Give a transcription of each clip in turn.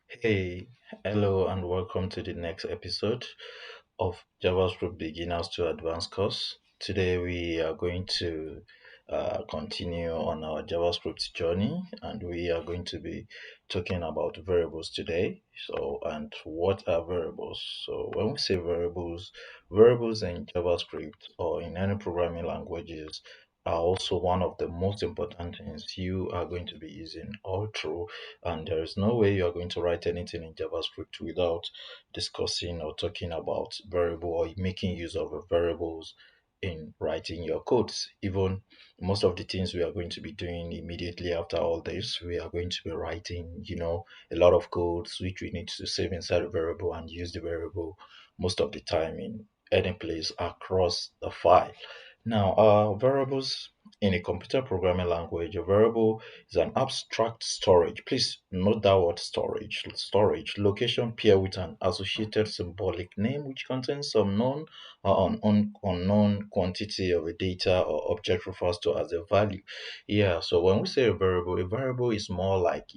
Hey, hello, and welcome to the next episode of JavaScript Beginners to Advanced course. Today, we are going to continue on our JavaScript journey, and we are going to be talking about variables today. And what are variables? So, when we say variables, variables in JavaScript or in any programming languages are also one of the most important things you are going to be using all through, and there is no way you are going to write anything in JavaScript without discussing or talking about variable or making use of variables in writing your codes. Even most of the things we are going to be doing immediately after all this, we are going to be writing, a lot of codes which we need to save inside a variable and use the variable most of the time in any place across the file. Now, variables in a computer programming language, a variable is an abstract storage. Please note that word storage. Storage location pair with an associated symbolic name which contains some known or unknown quantity of a data or object refers to as a value. Yeah, so when we say a variable is more like,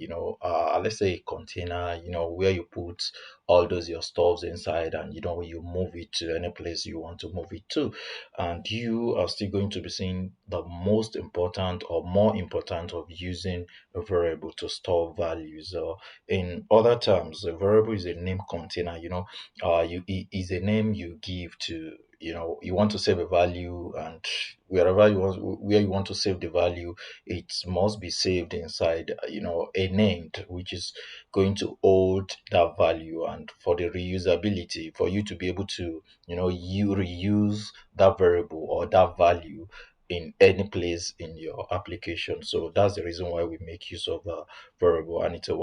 let's say a container, where you put all those your stuffs inside and, you move it to any place you want to move it to. And you are still going to be seeing the most important or more important of using a variable to store values. Or in other terms, a variable is a name container. It is a name you give to. You want to save a value, and where you want to save the value, it must be saved inside, a named, which is going to hold that value, and for the reusability, for you to be able to, you reuse that variable or that value in any place in your application. So that's the reason why we make use of a variable, and it's a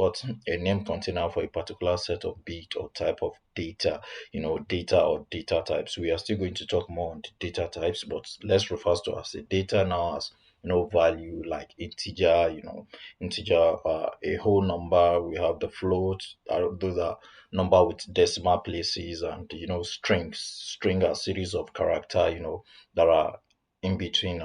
name container for a particular set of bit or type of data, data or data types. We are still going to talk more on the data types, but let's refer to as a data now as value like integer, a whole number. We have the float, those are number with decimal places, and string a series of character, that are in between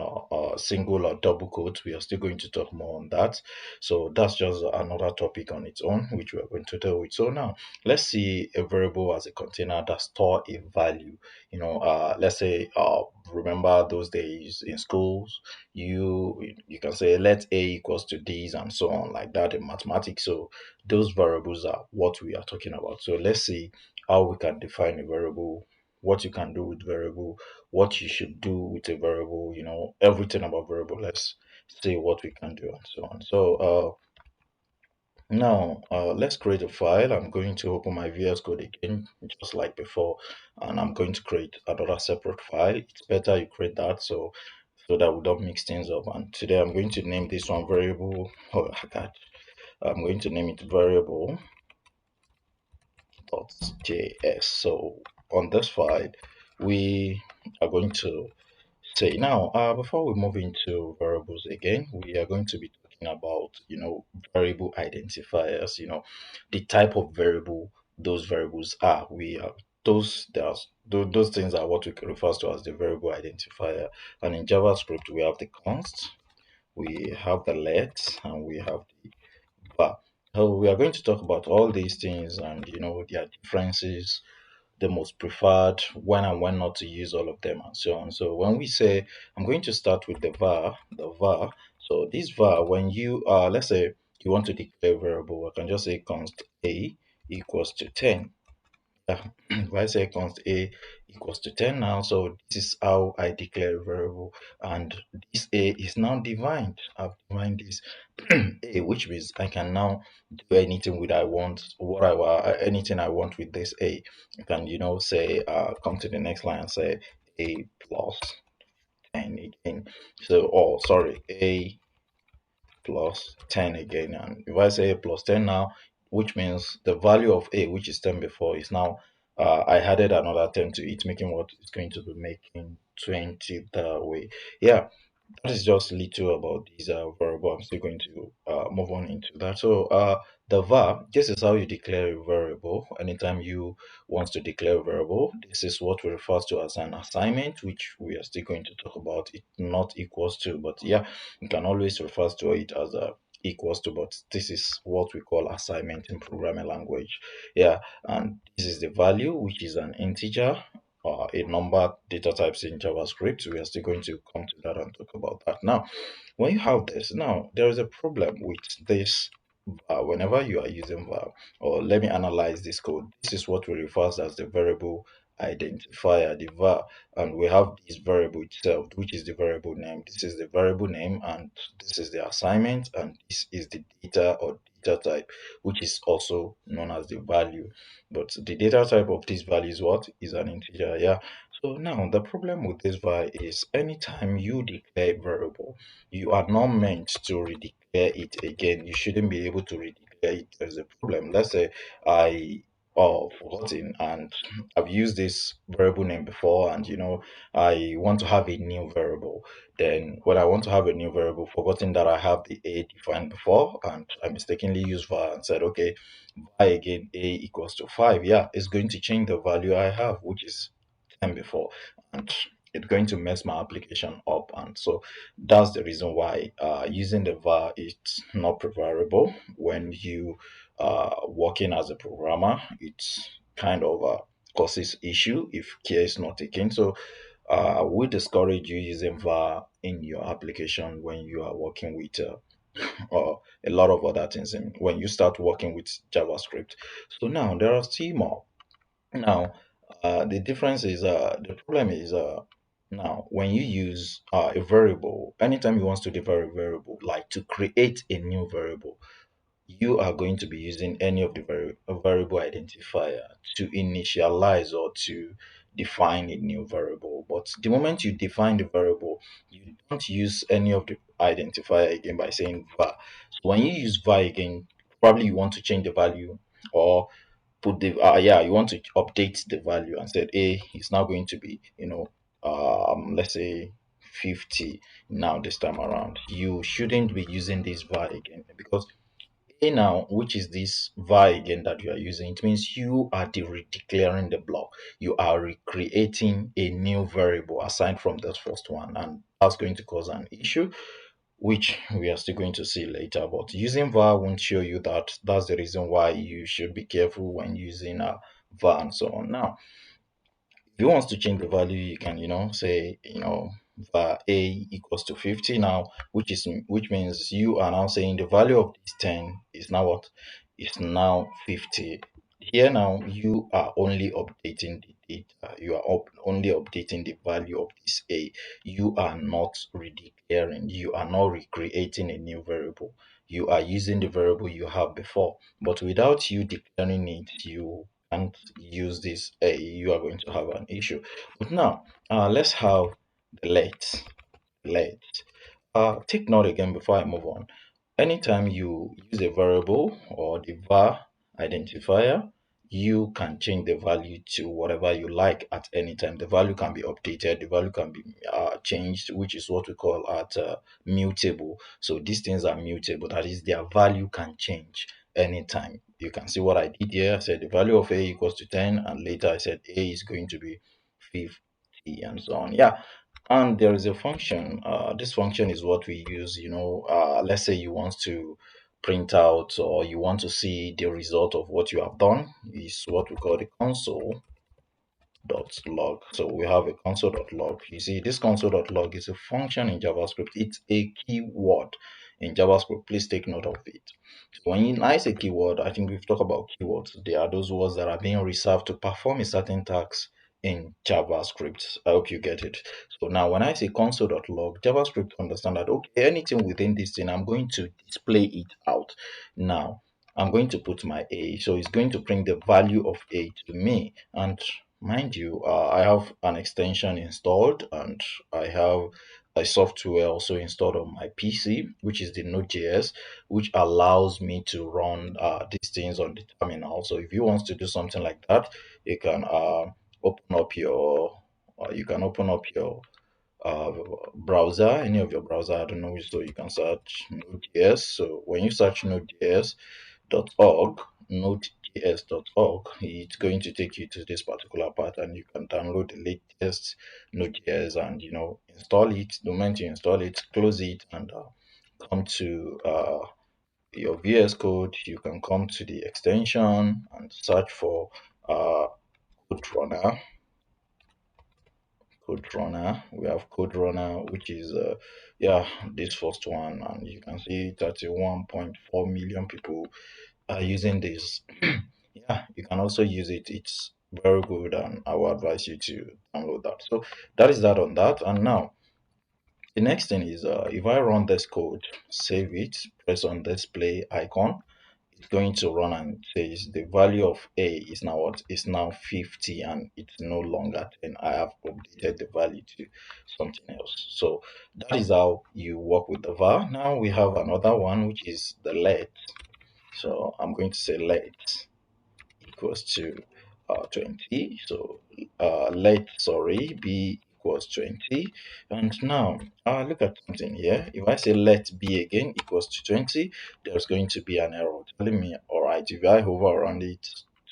single or double quotes. We are still going to talk more on that. So that's just another topic on its own, which we are going to deal with. So now let's see a variable as a container that store a value. Let's say, remember those days in schools, you can say let a equals to this and so on, like that in mathematics. So those variables are what we are talking about. So let's see how we can define a variable, what you can do with variable, what you should do with a variable, everything about variable. Let's see what we can do and so on. So now let's create a file. I'm going to open my VS Code again, just like before, and I'm going to create another separate file. It's better you create that so that we don't mix things up. And today I'm going to name this one variable. Oh, God. I'm going to name it variable.js. So on this file, we are going to say now, before we move into variables again, we are going to be talking about, variable identifiers, the type of variable those variables are. We are those things are what we can refer to as the variable identifier. And in JavaScript, we have the const, we have the let, and we have the var. So we are going to talk about all these things and, their differences, the most preferred, when and when not to use all of them, and so on. So when we say, I'm going to start with the var. So this var, when you let's say you want to declare a variable, I can just say const a equals to 10. If I say const a equals to 10 now, so this is how I declare a variable, and this a is now defined. I've defined this a, which means I can now do anything with I want, what I want, anything I want with this a. I can, say, come to the next line and say a plus 10 again. So, oh, sorry, a plus 10 again. And if I say a plus 10 now, which means the value of a, which is 10 before, is now, I added another 10 to it, making what it's going to be making 20 that way. Yeah, that is just little about these variable. I'm still going to move on into that. So the var, this is how you declare a variable. Anytime you want to declare a variable, this is what we refer to as an assignment, which we are still going to talk about. It not equals to, but yeah, you can always refer to it as equals to, but this is what we call assignment in programming language. Yeah, and this is the value, which is an integer or a number data types in JavaScript. We are still going to come to that and talk about that. Now, when you have this, now there is a problem with this whenever you are using var, or let me analyze this code. This is what we refer as the variable identifier, the var, and we have this variable itself, which is the variable name. This is the variable name, and this is the assignment, and this is the data or data type, which is also known as the value. But the data type of this value is what is an integer. Yeah. So now the problem with this var is anytime you declare a variable, you are not meant to redeclare it again. You shouldn't be able to redeclare it. There's a problem. Let's say I forgotten and I've used this variable name before, and I want to have a new variable. Then when I want to have a new variable, forgotten that I have the a defined before, and I mistakenly used var and said, okay, var again a equals to 5. Yeah, it's going to change the value I have, which is 10 before, and it's going to mess my application up. And so that's the reason why using the var is not preferable when you working as a programmer. It's kind of causes issue if care is not taken. So we discourage you using var in your application when you are working with or a lot of other things when you start working with JavaScript. So now there are still more. Now, the difference is the problem is now when you use a variable, anytime you want to declare a variable, like to create a new variable, you are going to be using any of the variable identifier to initialize or to define a new variable. But the moment you define the variable, you don't use any of the identifier again by saying var. So when you use var again, probably you want to change the value, or put the yeah, you want to update the value and said a is now going to be, let's say 50 now this time around. You shouldn't be using this var again, because a now, which is this var again that you are using, it means you are declaring the block. You are recreating a new variable aside from that first one, and that's going to cause an issue, which we are still going to see later. But using var won't show you that. That's the reason why you should be careful when using var and so on. Now, if you want to change the value, you can, say, var a equals to 50 now, which means you are now saying the value of this 10 is now what? Is now 50. Here now, you are only updating the data. You are only updating the value of this a. You are not redeclaring. You are not recreating a new variable. You are using the variable you have before. But without you declaring it, you can't use this a. You are going to have an issue. But now, let's have the let. Take note again before I move on. Anytime you use a variable or the var identifier, you can change the value to whatever you like at any time. The value can be updated, the value can be changed, which is what we call at mutable. So these things are mutable, that is, their value can change anytime. You can see what I did here. I said the value of a equals to 10, and later I said a is going to be 50, and so on. Yeah, and there is a function. This function is what we use, let's say you want to print out, or you want to see the result of what you have done, is what we call the console dot log. So we have a console.log. You see, this console.log is a function in JavaScript. It's a keyword in JavaScript. Please take note of it. So I say keyword, I think we've talked about keywords. They are those words that are being reserved to perform a certain task in JavaScript. I hope you get it. So now when I say console.log, JavaScript understand that, okay, anything within this thing, I'm going to display it out. Now, I'm going to put my a, so it's going to bring the value of a to me. And mind you, I have an extension installed, and I have a software also installed on my PC, which is the Node.js, which allows me to run these things on the terminal. So if you want to do something like that, you can open up your you can open up your uh, browser, any of your browser, I don't know which, so you can search Node.js. So when you search Node.js.org, Node.js.org, it's going to take you to this particular part, and you can download the latest Node.js and install it. The moment you install it, close it, and come to your VS Code, you can come to the extension and search for uh, Code Runner. Code Runner. We have Code Runner, which is yeah, this first one, and you can see 31.4 million people are using this. Yeah, you can also use it. It's very good, and I will advise you to download that. So that is that on that. And now the next thing is if I run this code, save it, press on display icon, it's going to run and says the value of A is now what? Is now 50 and it's no longer 10. I have updated the value to something else. So that is how you work with the var. Now we have another one which is the let. So I'm going to say let equals to 20. So let sorry b equals 20. And now look at something here. If I say let b again equals to 20, there's going to be an error telling me, all right, if I hover around it,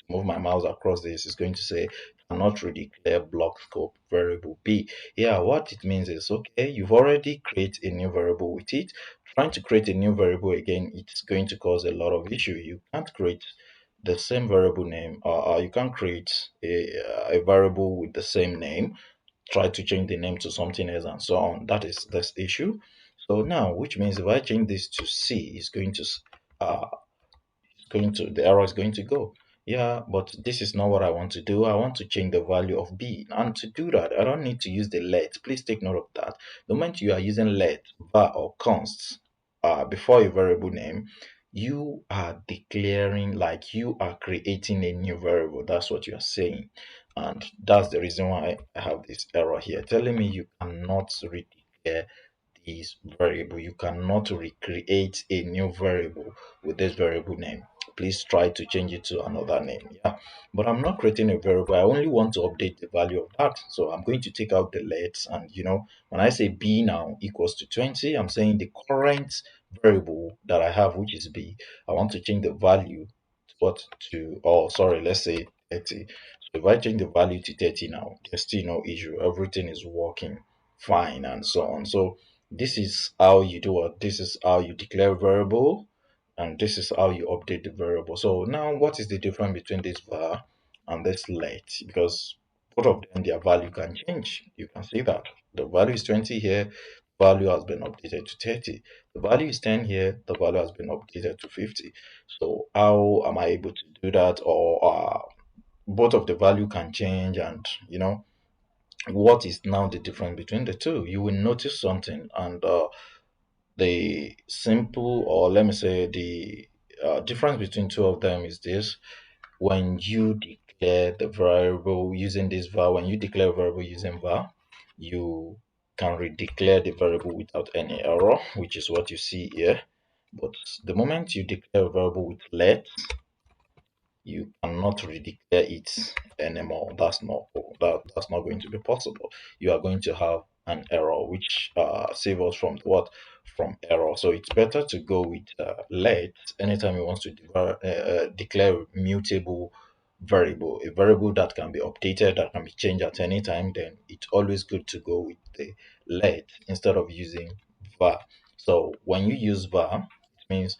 move my mouse across this, it's going to say cannot redeclare block scope variable b. Yeah, what it means is, okay, you've already created a new variable with it. Trying to create a new variable again, it's going to cause a lot of issue. You can't create the same variable name, you can create a variable with the same name, try to change the name to something else and so on. That is this issue. So now, which means if I change this to C, it's going to uh, the error is going to go. Yeah, but this is not what I want to do. I want to change the value of b, and to do that I don't need to use the let. Please take note of that. The moment you are using let, var, or const before a variable name, you are declaring, like you are creating a new variable. That's what you are saying, and that's the reason why I have this error here telling me you cannot redeclare this variable. You cannot recreate a new variable with this variable name. Please try to change it to another name. Yeah, but I'm not creating a variable. I only want to update the value of that. So I'm going to take out the let, and when I say b now equals to 20, I'm saying the current variable that I have, which is b, I want to change the value to what? To, oh sorry, let's say 30. So if I change the value to 30 now, there's still no issue. Everything is working fine and so on. So this is how you do it. This is how you declare variable, and this is how you update the variable. So now what is the difference between this var and this let? Because both of them, their value can change. You can see that the value is 20 here, value has been updated to 30. The value is 10 here, the value has been updated to 50. So how am I able to do that? Or both of the value can change, and what is now the difference between the two? You will notice something, and the simple, or let me say the difference between two of them is this: when you declare the variable using this var, when you declare a variable using var, you can redeclare the variable without any error, which is what you see here. But the moment you declare a variable with let, you cannot redeclare it anymore. That's not going to be possible. You are going to have an error, which save us from what? From error. So it's better to go with let anytime you want to declare a mutable variable, a variable that can be updated, that can be changed at any time. Then it's always good to go with the let instead of using var. So when you use var, it means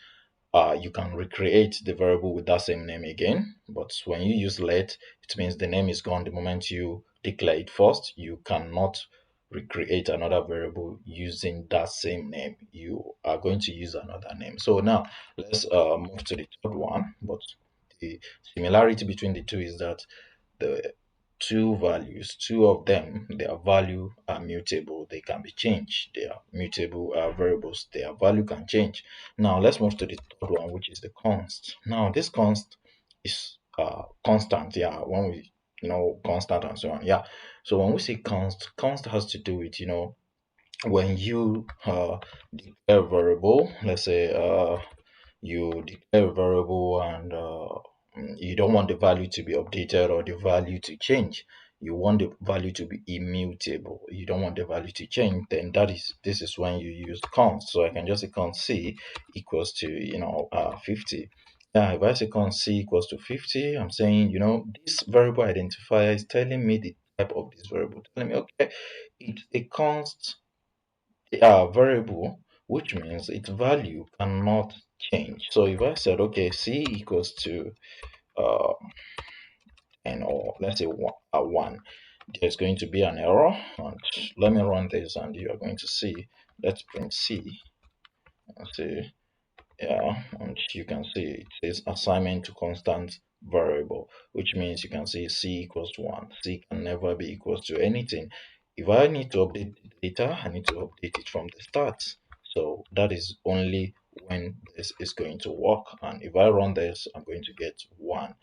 you can recreate the variable with that same name again. But when you use let, it means the name is gone the moment you declare it first. You cannot recreate another variable using that same name. You are going to use another name. So now let's move to the third one. But the similarity between the two is that the two values, two of them, their value are mutable. They can be changed. They are mutable variables. Their value can change. Now let's move to the third one, which is the const. Now this const is constant. Yeah, when we constant and so on. Yeah. So when we say const has to do with when you declare a variable. Let's say you declare a variable, and you don't want the value to be updated or the value to change. You want the value to be immutable. You don't want the value to change. Then this is when you use const. So I can just say const c equals to 50. Yeah, if I say const c equals to 50, I'm saying this variable identifier is telling me the type of this variable, telling me, okay, it's a const variable, which means its value cannot change. So if I said, okay, C equals to uh, n, or let's say a 1, there's going to be an error. And let me run this and you are going to see. Let's print C and see. Yeah, and you can see it says assignment to constant variable, which means you can see C equals 1. C can never be equals to anything. If I need to update the data, I need to update it from the start. So that is only when this is going to work. And if I run this, I'm going to get 1.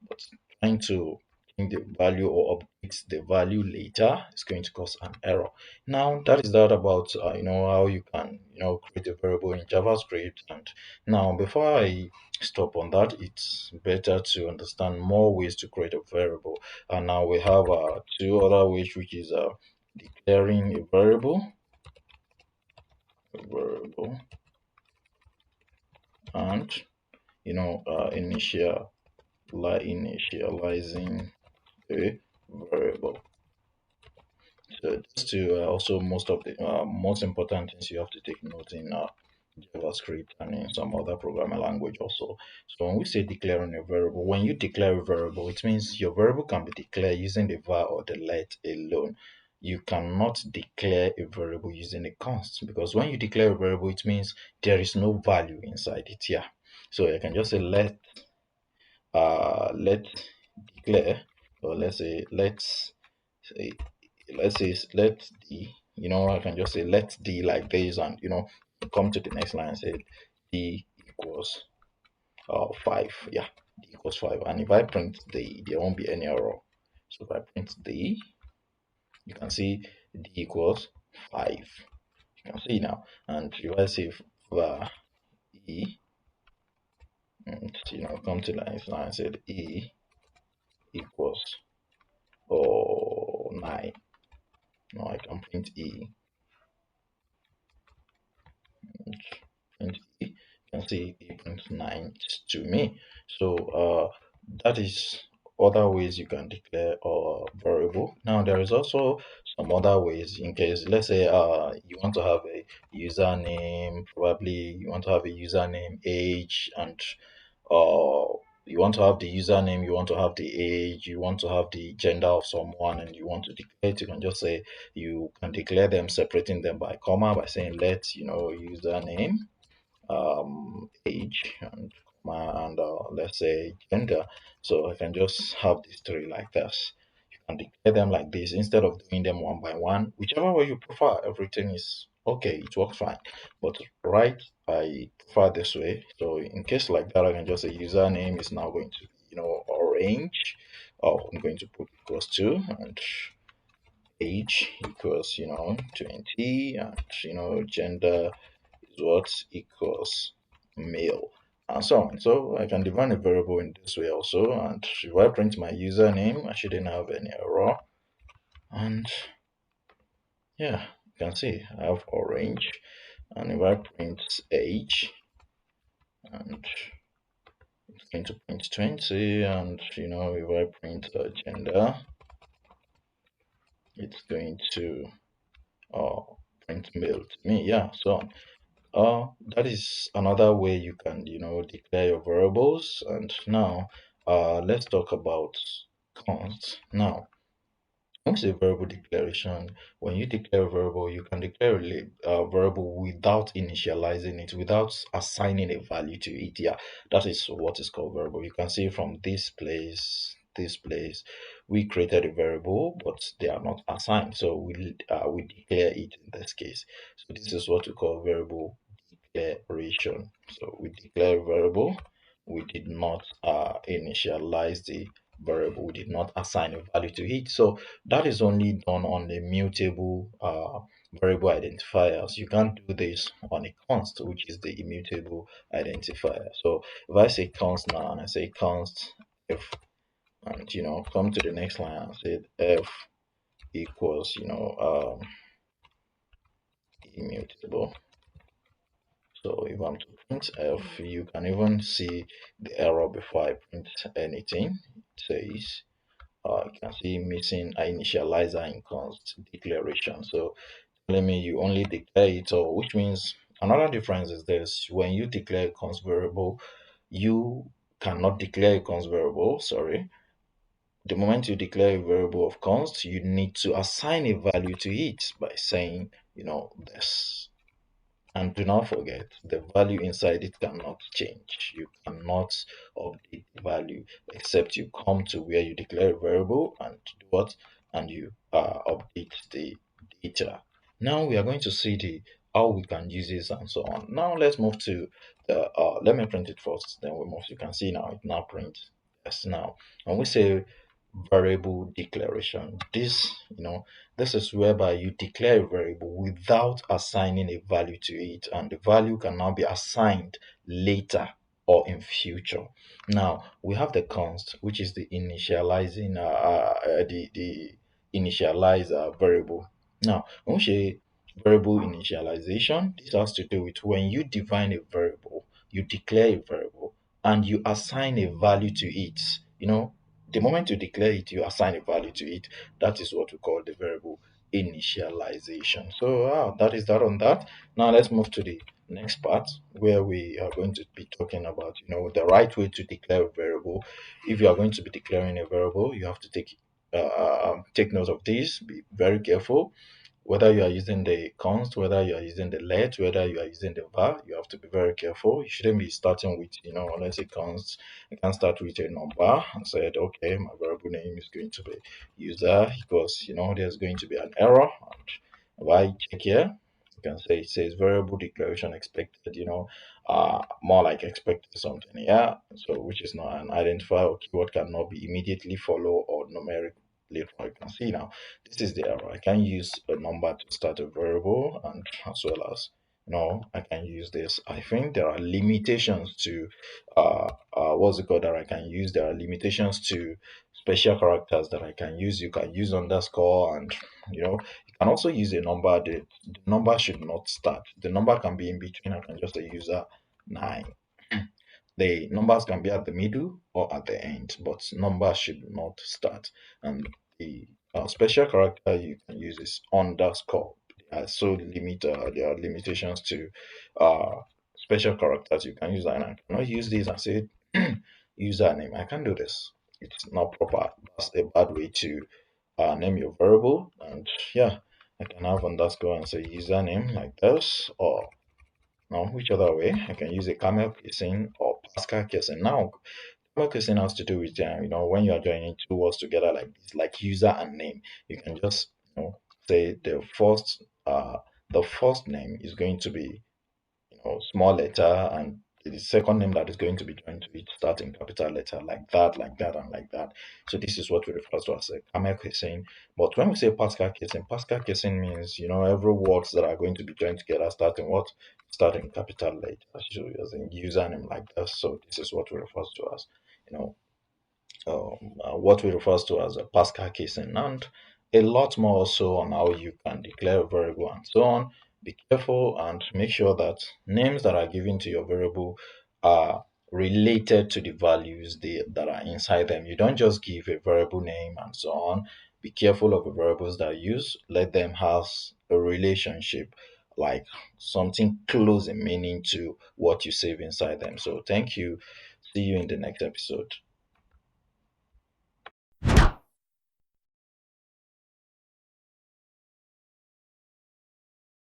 But trying to change the value or update the value later is going to cause an error. Now that is that about how you can create a variable in JavaScript. And now before I stop on that, it's better to understand more ways to create a variable. And now we have two other ways, which is declaring a variable, and initializing a variable. So just to also most of the most important things you have to take note in JavaScript and in some other programming language also. So when we say declaring a variable, when you declare a variable, it means your variable can be declared using the var or the let alone. You cannot declare a variable using a const, because when you declare a variable, it means there is no value inside it. Yeah. So I can just say let declare, or say let's say let d, I can just say let d like this, and come to the next line and say d equals 5. Yeah, d equals 5. And if I print d, there won't be any error. So if I print d, you can see d equals 5. You can see now. And if I say var e, and come to the next line and say e equals 9. Now I can print e, and you can see 8.9 to me. So that is other ways you can declare a variable. Now there is also some other ways, in case let's say you want to have a username, probably you want to have a username, age, and uh you want to have the username, you want to have the age, you want to have the gender of someone, and you want to declare it. You can just say, you can declare them separating them by comma by saying let username, age, and comma, and let's say gender. So I can just have these three like this. You can declare them like this instead of doing them one by one. Whichever way you prefer, everything is okay. It works fine. But right, I prefer this way. So in case like that, I can just say username is now going to be orange. I'm going to put equals to, and age equals 20, and gender is what equals male, and so on. So I can define a variable in this way also, and if I print my username, I shouldn't have any error. And yeah, you can see I have orange. And if I print age, and it's going to print 20, and if I print gender, it's going to uh, print male to me. Yeah, so that is another way you can, declare your variables. And now, let's talk about const. Now, once a variable declaration, when you declare a variable, you can declare a variable without initializing it, without assigning a value to it. Yeah, that is what is called variable. You can see from this place, we created a variable, but they are not assigned. So we declare it in this case. So this is what we call variable declaration. So we declare a variable, we did not initialize the variable, we did not assign a value to it. So that is only done on the mutable variable identifiers. You can't do this on a const, which is the immutable identifier. So if I say const now, and I say const f, and come to the next line and say f equals immutable. So if I'm to print f, you can even see the error before I print anything. It says you can see missing initializer in const declaration. So telling me you only declare it, or which means Another difference is this: when you declare a const variable, you cannot declare a const variable, sorry. The moment you declare a variable of const, you need to assign a value to it by saying, this. And do not forget, the value inside it cannot change. You cannot update the value except you come to where you declare a variable and do what? And you update the data. Now we are going to see the how we can use this and so on. Now let's move to the let me print it first, then we move. You can see now it now prints. Yes, now when we say variable declaration, this is whereby you declare a variable without assigning a value to it, and the value can now be assigned later or in future. Now we have the const, which is the initializing the initializer variable. Now when we say variable initialization, this has to do with when you define a variable, you declare a variable, and you assign a value to it. The moment you declare it, you assign a value to it. That is what we call the variable initialization. So that is that on that. Now let's move to the next part where we are going to be talking about the right way to declare a variable. If you are going to be declaring a variable, you have to take note of this. Be very careful. Whether you are using the const, whether you are using the let, whether you are using the var, you have to be very careful. You shouldn't be starting with, let's say const. You can start with a number and said, okay, my variable name is going to be user, because there's going to be an error. And if I check here, you can say it says variable declaration expected, more like expected something, yeah. So which is not an identifier or keyword cannot be immediately follow or numeric later. You can see now this is the error. I can use a number to start a variable, and as well as I can use this. I think there are limitations to what's it called that I can use. There are limitations to special characters that I can use. You can use underscore, and you can also use a number. The number should not start. The number can be in between. I can just say user 9. The numbers can be at the middle or at the end, but numbers should not start. And the special character you can use is underscore. There are limitations to uh, special characters you can use, and I cannot use this and say username. I can't do this. It's not proper. That's a bad way to name your variable. And yeah, I can have underscore and say username like this, or now, which other way? I can use a camel casing or Pascal casing. Now, camel casing has to do with, when you are joining two words together like this, like user and name, you can just, say the first name is going to be small letter, and the second name that is going to be joined to it start in capital letter, like that, and like that. So this is what we refer to as a camel casing. But when we say Pascal casing means every words that are going to be joined together starting what? Starting capital letter. So as in username like this. So this is what we refer to as you know what we refer to as a Pascal casing, and a lot more also on how you can declare a variable and so on. Be careful and make sure that names that are given to your variable are related to the values that are inside them. You don't just give a variable name and so on. Be careful of the variables that you use. Let them have a relationship, like something close in meaning to what you save inside them. So thank you. See you in the next episode.